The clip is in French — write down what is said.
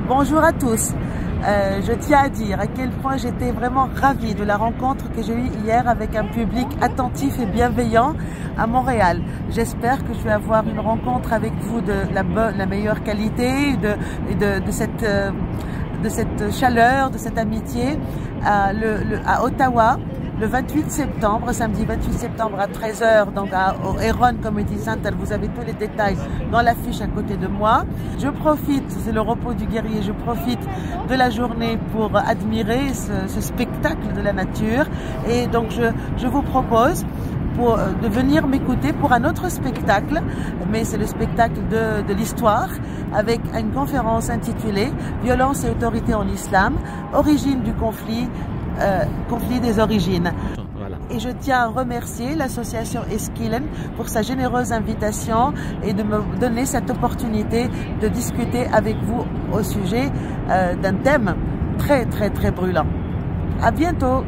Bonjour à tous. Je tiens à dire à quel point j'étais vraiment ravie de la rencontre que j'ai eue hier avec un public attentif et bienveillant à Montréal. J'espère que je vais avoir une rencontre avec vous de la meilleure qualité, de cette chaleur, de cette amitié à Ottawa. Le 28 septembre, samedi 28 septembre à 13 h, donc au Héron Community Center, vous avez tous les détails dans l'affiche à côté de moi. Je profite, c'est le repos du guerrier, je profite de la journée pour admirer ce spectacle de la nature. Et donc je vous propose de venir m'écouter pour un autre spectacle, mais c'est le spectacle de l'histoire, avec une conférence intitulée « Violence et autorité en islam, origine du conflit des origines ». Voilà. Et je tiens à remercier l'association Eskillen pour sa généreuse invitation et de me donner cette opportunité de discuter avec vous au sujet d'un thème très brûlant. À bientôt.